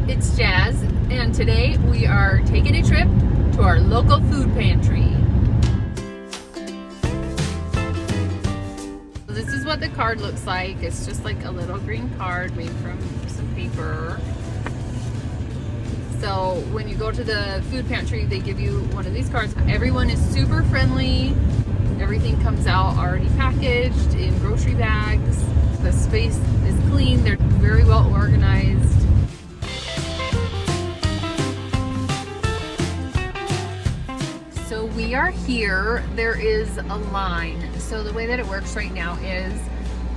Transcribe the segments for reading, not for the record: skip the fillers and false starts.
It's Jazz, and today we are taking a trip to our local food pantry. This is what the card looks like. It's just like a little green card made from some paper. So when you go to the food pantry, they give you one of these cards. Everyone is super friendly. Everything comes out already packaged in grocery bags. The space is clean. They're very well organized. So we are here. There is a line. So the way that it works right now is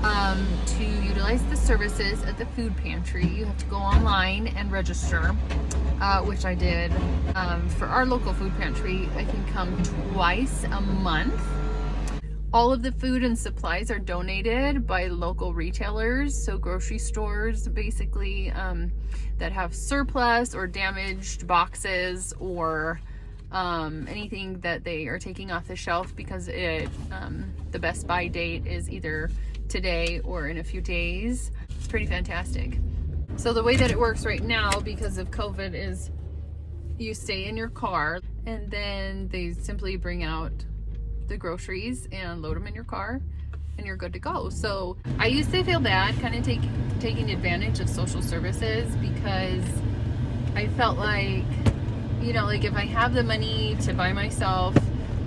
to utilize the services at the food pantry, you have to go online and register, which I did. For our local food pantry, I can come twice a month. All of the food and supplies are donated by local retailers, so grocery stores basically that have surplus or damaged boxes or anything that they are taking off the shelf because the best buy date is either today or in a few days. It's pretty fantastic. So the way that it works right now because of COVID is you stay in your car and then they simply bring out the groceries and load them in your car and you're good to go. So I used to feel bad kind of taking advantage of social services because I felt like, you know, like if I have the money to buy myself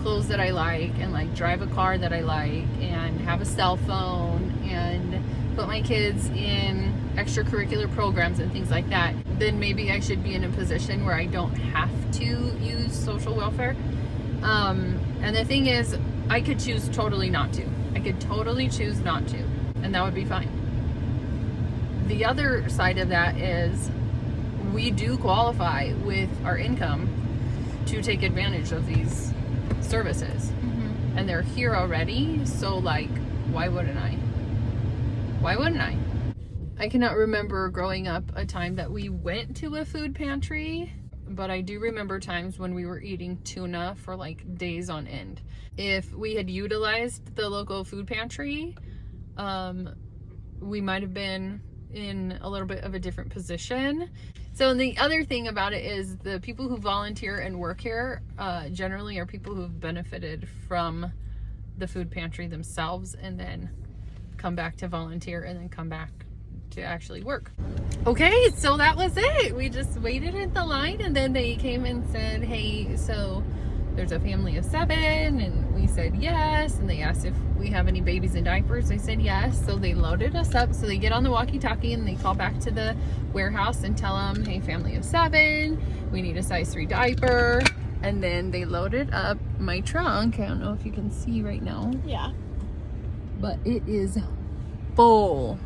clothes that I like and like drive a car that I like and have a cell phone and put my kids in extracurricular programs and things like that, then maybe I should be in a position where I don't have to use social welfare. And the thing is, I could choose totally not to. I could totally choose not to, and that would be fine. The other side of that is we do qualify with our income to take advantage of these services. Mm-hmm. And they're here already, so like, why wouldn't I? Why wouldn't I? I cannot remember growing up a time that we went to a food pantry, but I do remember times when we were eating tuna for like days on end. If we had utilized the local food pantry, we might have been in a little bit of a different position. So the other thing about it is the people who volunteer and work here generally are people who've benefited from the food pantry themselves and then come back to volunteer and then come back to actually work. Okay, so that was it. We just waited in the line and then they came and said, hey, so there's a family of 7, and we said yes, and they asked if we have any babies in diapers. I said yes, so they loaded us up. So they get on the walkie-talkie and they call back to the warehouse and tell them, hey, family of 7, we need a size 3 diaper. And then they loaded up my trunk. I don't know if you can see right now. Yeah. But it is full.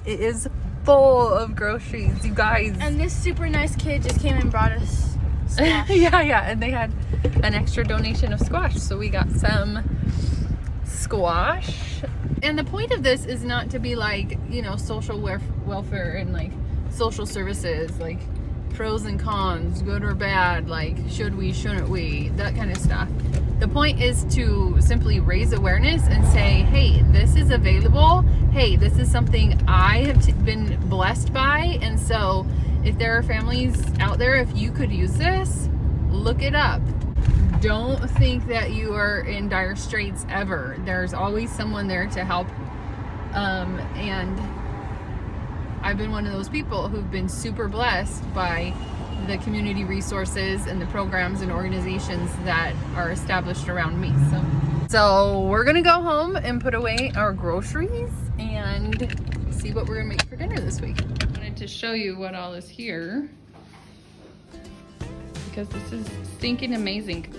It is full of groceries, you guys. And this super nice kid just came and brought us squash. yeah, and they had an extra donation of squash, so we got some squash. And the point of this is not to be like, you know, social welfare and like social services, like pros and cons, good or bad, like should we, shouldn't we, that kind of stuff. The point is to simply raise awareness and say, hey, this is available. Hey, this is something I have been blessed by. And so if there are families out there, if you could use this, look it up. Don't think that you are in dire straits ever. There's always someone there to help. And I've been one of those people who've been super blessed by the community resources and the programs and organizations that are established around me. So we're gonna go home and put away our groceries and see what we're gonna make for dinner this week. I wanted to show you what all is here because this is stinking amazing.